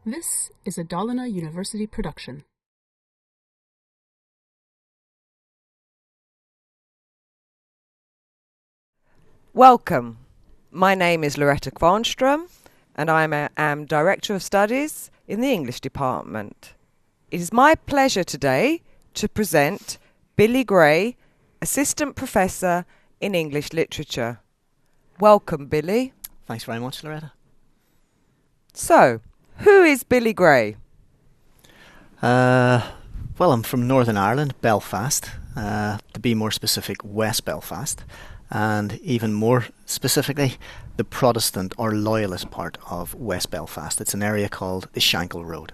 This is a Dalarna University production. Welcome. My name is Loretta Qwarnström, and I am Director of Studies in the English Department. It is my pleasure today to present Billy Gray, Assistant Professor in English Literature. Welcome, Billy. Thanks very much, Loretta. So, who is Billy Gray? Well, I'm from Northern Ireland, Belfast. To be more specific, West Belfast. And even more specifically, the Protestant or Loyalist part of West Belfast. It's an area called the Shankill Road.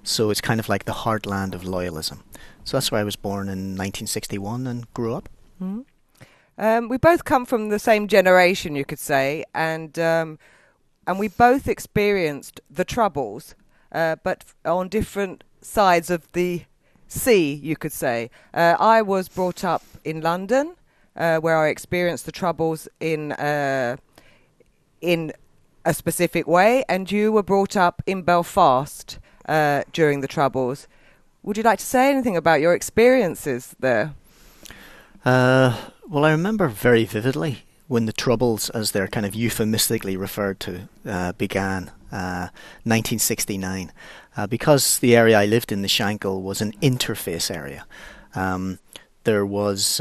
So it's kind of like the heartland of loyalism. So that's where I was born in 1961 and grew up. Mm-hmm. We both come from the same generation, you could say, and we both experienced the Troubles, but on different sides of the sea, you could say. I was brought up in London, where I experienced the Troubles in a specific way, and you were brought up in Belfast during the Troubles. Would you like to say anything about your experiences there? Well, I remember very vividly when the Troubles, as they're kind of euphemistically referred to, began, 1969. Because the area I lived in, the Shankill, was an interface area. There was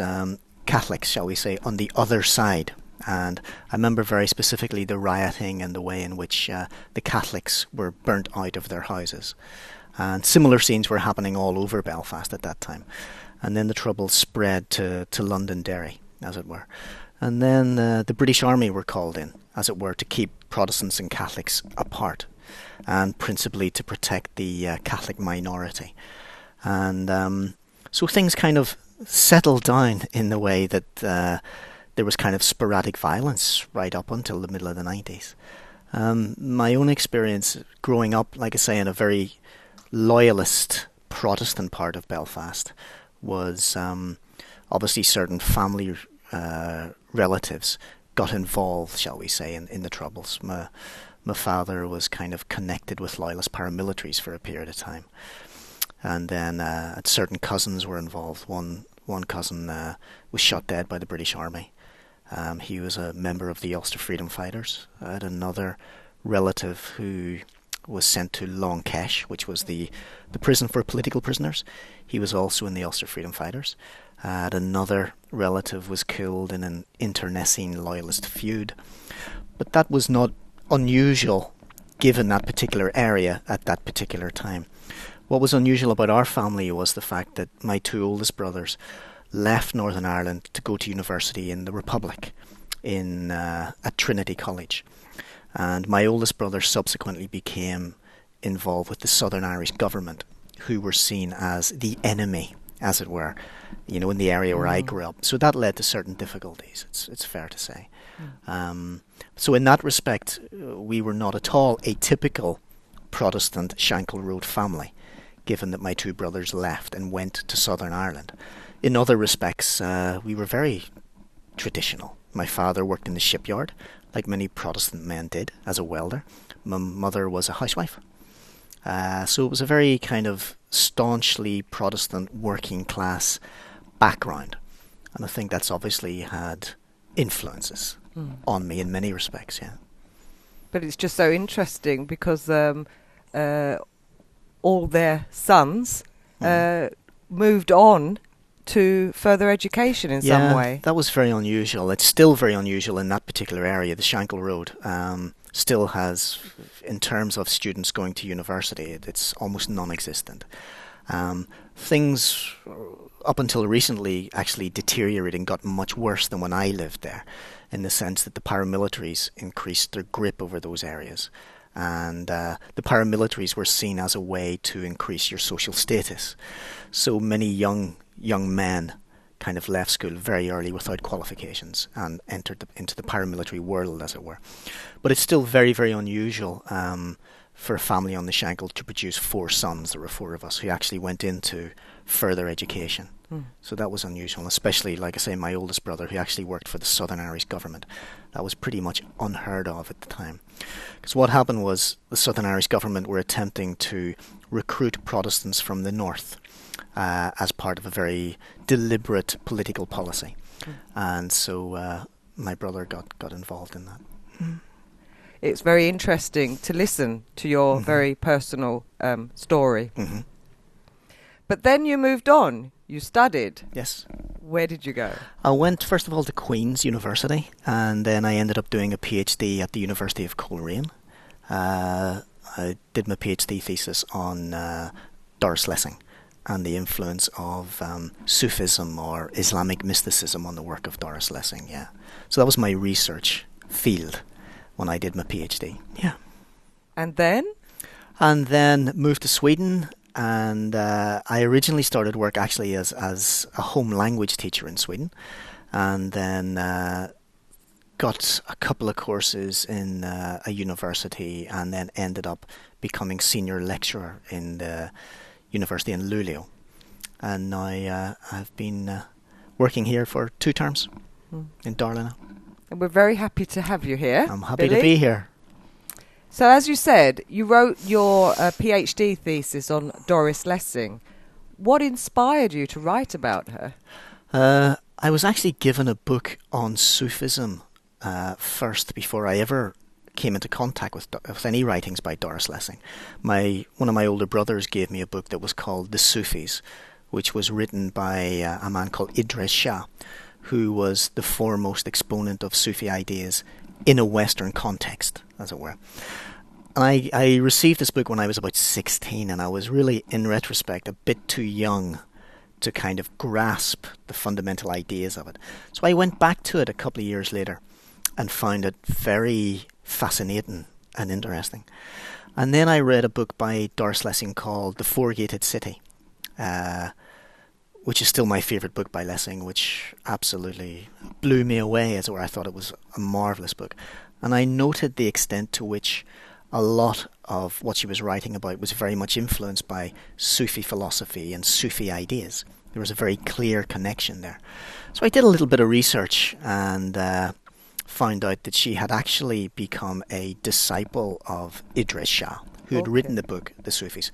Catholics, shall we say, on the other side. And I remember very specifically the rioting and the way in which the Catholics were burnt out of their houses. And similar scenes were happening all over Belfast at that time. And then the Troubles spread to Londonderry, as it were. And then the British Army were called in, as it were, to keep Protestants and Catholics apart, and principally to protect the Catholic minority. And so things kind of settled down in the way that there was kind of sporadic violence right up until the middle of the 90s. My own experience growing up, like I say, in a very loyalist Protestant part of Belfast was obviously certain family relatives got involved, shall we say, in the Troubles. My father was kind of connected with loyalist paramilitaries for a period of time. And then certain cousins were involved. One cousin was shot dead by the British Army. He was a member of the Ulster Freedom Fighters. I had another relative who was sent to Long Kesh, which was the prison for political prisoners. He was also in the Ulster Freedom Fighters. Another relative was killed in an internecine loyalist feud. But that was not unusual given that particular area at that particular time. What was unusual about our family was the fact that my two oldest brothers left Northern Ireland to go to university in the Republic at Trinity College. And my oldest brother subsequently became involved with the Southern Irish government, who were seen as the enemy, as it were, in the area where I grew up. So that led to certain difficulties, it's fair to say. So in that respect, we were not at all a typical Protestant Shankill Road family, given that my two brothers left and went to Southern Ireland. In other respects, we were very traditional. My father worked in the shipyard, like many Protestant men did, as a welder. My mother was a housewife. So it was a very kind of staunchly Protestant working class background. And I think that's obviously had influences on me in many respects, yeah. But it's just so interesting because all their sons moved on to further education in some way. That was very unusual. It's still very unusual in that particular area. The Shankill Road still has, in terms of students going to university, it's almost non-existent. Things up until recently actually deteriorated and got much worse than when I lived there, in the sense that the paramilitaries increased their grip over those areas. And the paramilitaries were seen as a way to increase your social status. So many young men kind of left school very early without qualifications and entered into the paramilitary world, as it were. But it's still very, very unusual for a family on the Shankill to produce four sons. There were four of us who actually went into further education. So that was unusual, especially, like I say, my oldest brother, who actually worked for the Southern Irish government. That was pretty much unheard of at the time. Because what happened was the Southern Irish government were attempting to recruit Protestants from the north as part of a very deliberate political policy. And so my brother got involved in that. It's very interesting to listen to your very personal story. But then you moved on. You studied. Yes. Where did you go? I went, first of all, to Queen's University, and then I ended up doing a PhD at the University of Qwarnström. I did my PhD thesis on Doris Lessing and the influence of Sufism or Islamic mysticism on the work of Doris Lessing, yeah. So that was my research field when I did my PhD, yeah. And then? And then moved to Sweden. And I originally started work actually as a home language teacher in Sweden, and then got a couple of courses in a university, and then ended up becoming senior lecturer in the university in Luleå. And now I've been working here for 2 terms in Dalarna. And we're very happy to have you here. I'm happy Billy. to be here. So as you said, you wrote your PhD thesis on Doris Lessing. What inspired you to write about her? I was actually given a book on Sufism first before I ever came into contact with any writings by Doris Lessing. One of my older brothers gave me a book that was called The Sufis, which was written by a man called Idris Shah, who was the foremost exponent of Sufi ideas in a Western context, as it were. And I received this book when I was about 16, and I was really, in retrospect, a bit too young to kind of grasp the fundamental ideas of it. So I went back to it a couple of years later and found it very fascinating and interesting. And then I read a book by Doris Lessing called The Four-Gated City, which is still my favourite book by Lessing, which absolutely blew me away, as it were. I thought it was a marvellous book. And I noted the extent to which a lot of what she was writing about was very much influenced by Sufi philosophy and Sufi ideas. There was a very clear connection there. So I did a little bit of research and found out that she had actually become a disciple of Idris Shah, who had written the book, The Sufis,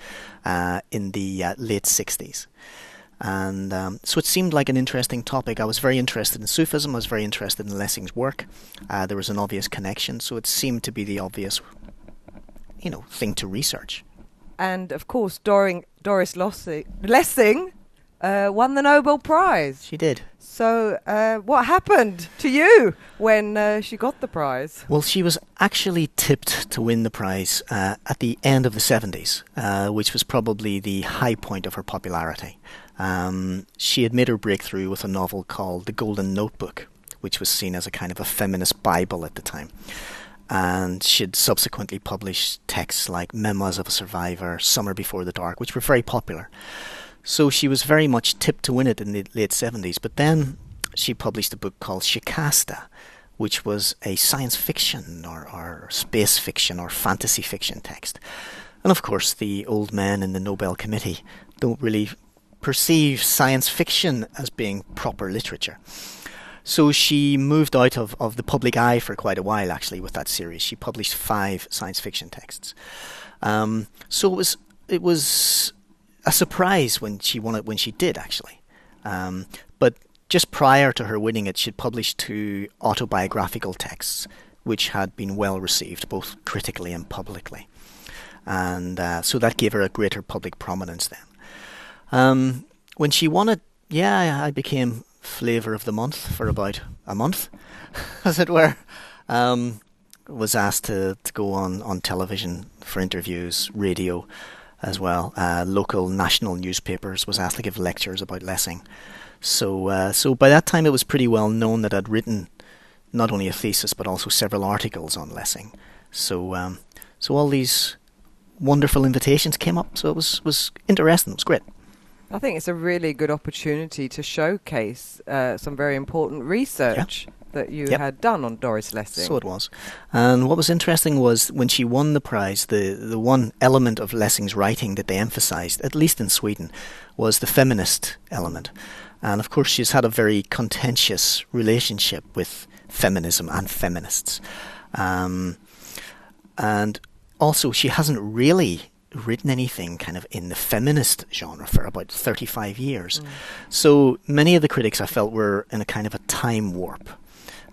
in the late 60s. And so it seemed like an interesting topic. I was very interested in Sufism. I was very interested in Lessing's work. There was an obvious connection, so it seemed to be the obvious, thing to research. And of course, Doris Lessing won the Nobel Prize. She did. So what happened to you when she got the prize? Well, she was actually tipped to win the prize at the end of the 70s, which was probably the high point of her popularity. She had made her breakthrough with a novel called The Golden Notebook, which was seen as a kind of a feminist Bible at the time. And she'd subsequently published texts like Memoirs of a Survivor, Summer Before the Dark, which were very popular. So she was very much tipped to win it in the late 70s. But then she published a book called Shikasta, which was a science fiction or space fiction or fantasy fiction text. And of course, the old men in the Nobel Committee don't really perceive science fiction as being proper literature. So she moved out of the public eye for quite a while, actually, with that series. She published 5 science fiction texts. So it was a surprise when she won it, when she did, actually. But just prior to her winning it, she'd published 2 autobiographical texts, which had been well received, both critically and publicly. And so that gave her a greater public prominence then. When she won it, I became flavour of the month for about a month, as it were. Was asked to go on television for interviews, radio as well. Local national newspapers was asked to give lectures about Lessing. So by that time it was pretty well known that I'd written not only a thesis but also several articles on Lessing. So all these wonderful invitations came up. So it was interesting. It was great. I think it's a really good opportunity to showcase some very important research that you Yep. had done on Doris Lessing. So it was. And what was interesting was when she won the prize, the one element of Lessing's writing that they emphasized, at least in Sweden, was the feminist element. And of course she's had a very contentious relationship with feminism and feminists. And also she hasn't really written anything kind of in the feminist genre for about 35 years. So many of the critics I felt were in a kind of a time warp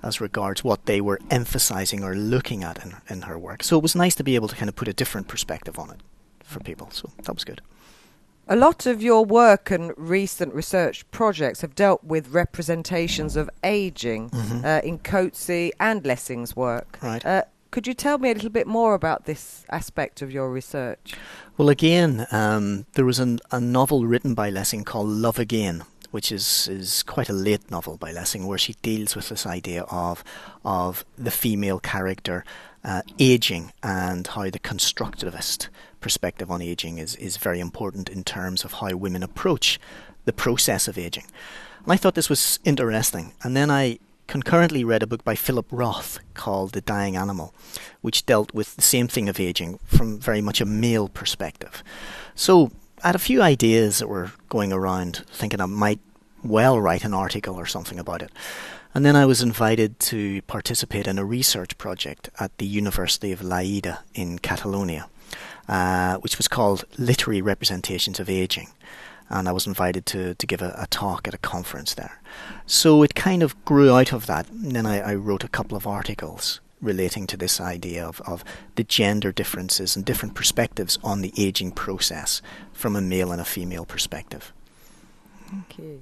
as regards what they were emphasizing or looking at in her work. So it was nice to be able to kind of put a different perspective on it for people. So that was good. A lot of your work and recent research projects have dealt with representations of ageing in Coetzee and Lessing's work. Right. Could you tell me a little bit more about this aspect of your research? Well, again, there was a novel written by Lessing called Love Again, which is quite a late novel by Lessing, where she deals with this idea of the female character aging and how the constructivist perspective on aging is very important in terms of how women approach the process of aging. And I thought this was interesting. And then I concurrently read a book by Philip Roth called The Dying Animal, which dealt with the same thing of aging from very much a male perspective. So I had a few ideas that were going around, thinking I might well write an article or something about it. And then I was invited to participate in a research project at the University of Lleida in Catalonia, which was called Literary Representations of Aging. And I was invited to give a talk at a conference there. So it kind of grew out of that. And then I wrote a couple of articles relating to this idea of the gender differences and different perspectives on the aging process from a male and a female perspective. Okay.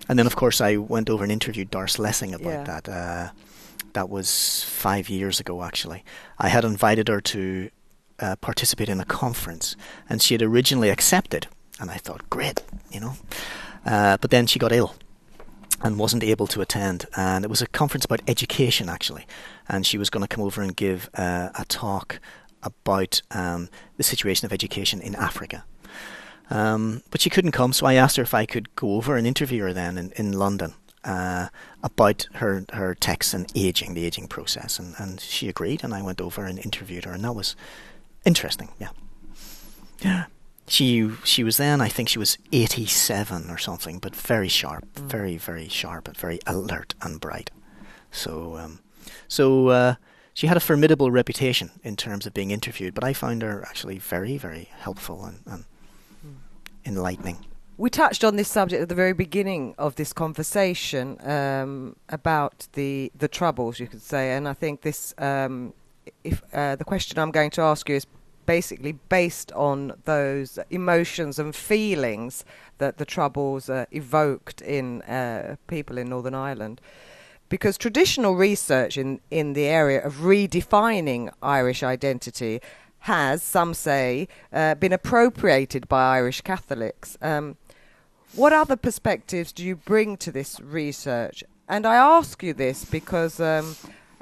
And then, of course, I went over and interviewed Doris Lessing about that. That was 5 years ago, actually. I had invited her to participate in a conference, and she had originally accepted. And I thought, great, But then she got ill and wasn't able to attend. And it was a conference about education, actually. And she was going to come over and give a talk about the situation of education in Africa. But she couldn't come, so I asked her if I could go over and interview her then in London about her texts and the aging process. And she agreed, and I went over and interviewed her. And that was interesting, yeah. Yeah. She was then, I think she was 87 or something, but very sharp, very, very sharp, and very alert and bright. So she had a formidable reputation in terms of being interviewed, but I found her actually very, very helpful and enlightening. We touched on this subject at the very beginning of this conversation about the troubles, you could say, and I think this, the question I'm going to ask you is basically based on those emotions and feelings that the troubles evoked in people in Northern Ireland. Because traditional research in the area of redefining Irish identity has, some say, been appropriated by Irish Catholics. What other perspectives do you bring to this research? And I ask you this because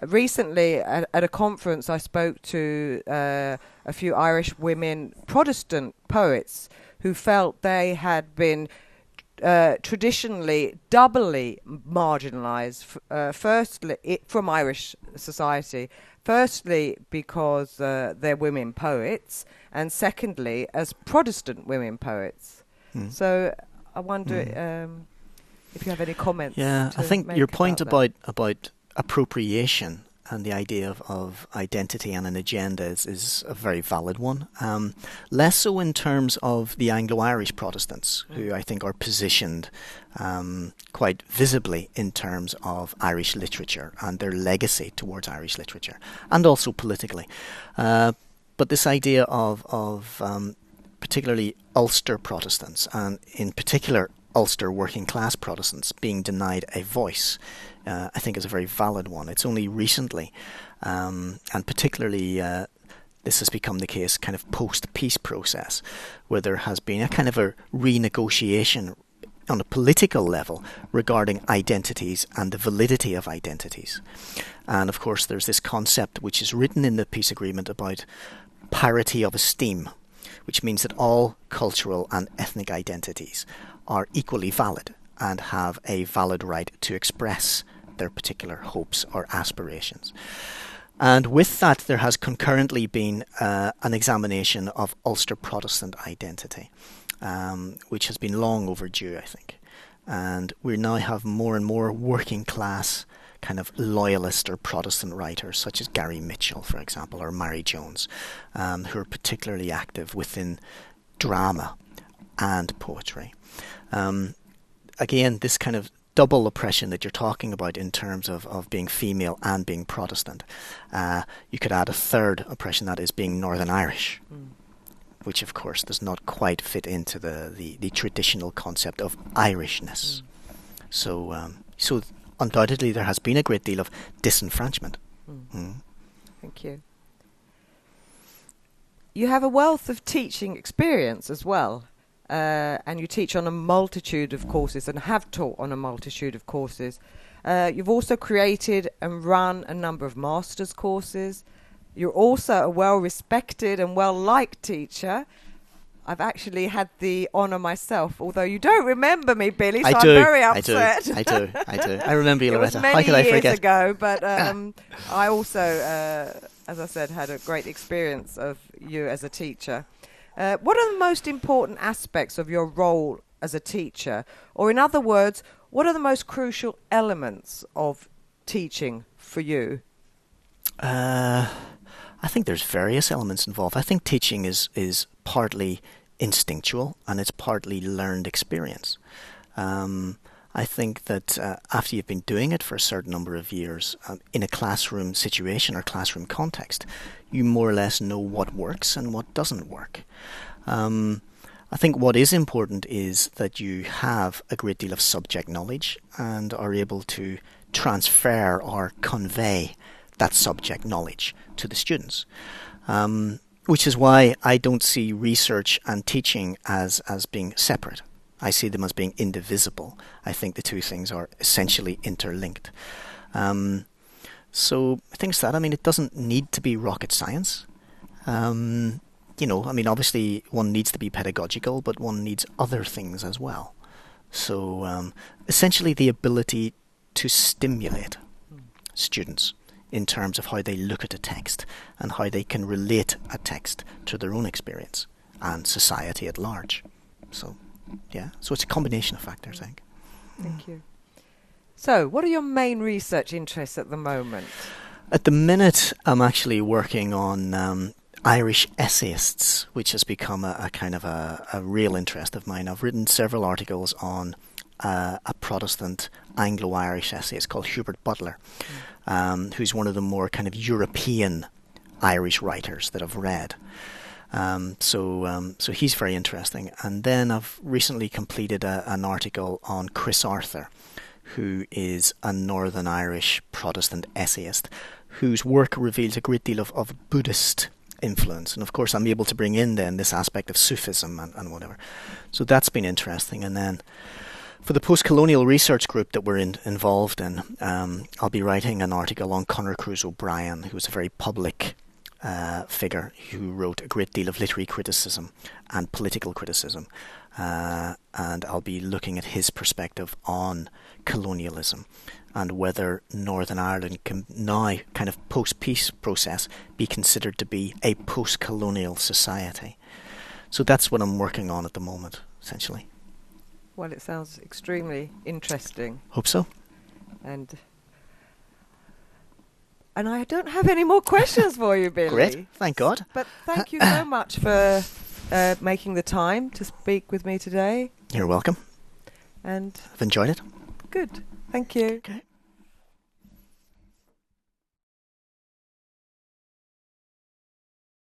recently at a conference I spoke to a few Irish women Protestant poets who felt they had been traditionally doubly marginalised, firstly from Irish society, firstly because they're women poets, and secondly as Protestant women poets. So I wonder if you have any comments. Yeah, I think your point about appropriation and the idea of identity and an agenda is a very valid one. Less so in terms of the Anglo-Irish Protestants, who I think are positioned quite visibly in terms of Irish literature and their legacy towards Irish literature, and also politically. But this idea of particularly Ulster Protestants, and in particular Ulster working class Protestants, being denied a voice, I think is a very valid one. It's only recently, and particularly this has become the case kind of post-peace process, where there has been a kind of a renegotiation on a political level regarding identities and the validity of identities. And of course there's this concept which is written in the peace agreement about parity of esteem, which means that all cultural and ethnic identities are equally valid and have a valid right to express their particular hopes or aspirations. And with that, there has concurrently been an examination of Ulster Protestant identity, which has been long overdue, I think. And we now have more and more working class kind of loyalist or Protestant writers, such as Gary Mitchell, for example, or Mary Jones, who are particularly active within drama and poetry. Again, this kind of double oppression that you're talking about in terms of being female and being Protestant. You could add a third oppression, that is being Northern Irish, which of course does not quite fit into the traditional concept of Irishness. So undoubtedly there has been a great deal of disenfranchisement. Thank you. You have a wealth of teaching experience as well. And you teach on a multitude of courses and have taught on a multitude of courses. You've also created and run a number of master's courses. You're also a well-respected and well-liked teacher. I've actually had the honour myself, although you don't remember me, Billy, so I'm very upset. I do. I remember you, Loretta. How could I forget? It was many years ago, but I also, as I said, had a great experience of you as a teacher. What are the most important aspects of your role as a teacher? Or in other words, what are the most crucial elements of teaching for you? I think there's various elements involved. I think teaching is partly instinctual and it's partly learned experience. I think that after you've been doing it for a certain number of years in a classroom situation or classroom context, you more or less know what works and what doesn't work. I think what is important is that you have a great deal of subject knowledge and are able to transfer or convey that subject knowledge to the students. Which is why I don't see research and teaching as being separate. I see them as being indivisible. I think the two things are essentially interlinked. So things that, it doesn't need to be rocket science. Obviously one needs to be pedagogical, but one needs other things as well. So essentially the ability to stimulate students in terms of how they look at a text and how they can relate a text to their own experience and society at large. So it's a combination of factors, I think. Thank you. So, what are your main research interests at the moment? At the minute, I'm actually working on Irish essayists, which has become a kind of a real interest of mine. I've written several articles on a Protestant Anglo-Irish essayist called Hubert Butler, who's one of the more kind of European Irish writers that I've read. So he's very interesting. And then I've recently completed an article on Chris Arthur, who is a Northern Irish Protestant essayist, whose work reveals a great deal of Buddhist influence. And of course I'm able to bring in then this aspect of Sufism and whatever. So that's been interesting. And then for the post-colonial research group that we're involved in, I'll be writing an article on Conor Cruise O'Brien, who was a very public figure who wrote a great deal of literary criticism and political criticism. And I'll be looking at his perspective on colonialism and whether Northern Ireland can now, kind of post-peace process, be considered to be a post-colonial society. So that's what I'm working on at the moment, essentially. Well, it sounds extremely interesting. Hope so. And I don't have any more questions for you, Billy. Great, thank God. But thank you so much for making the time to speak with me today. You're welcome. And I've enjoyed it. Good. Thank you. Okay.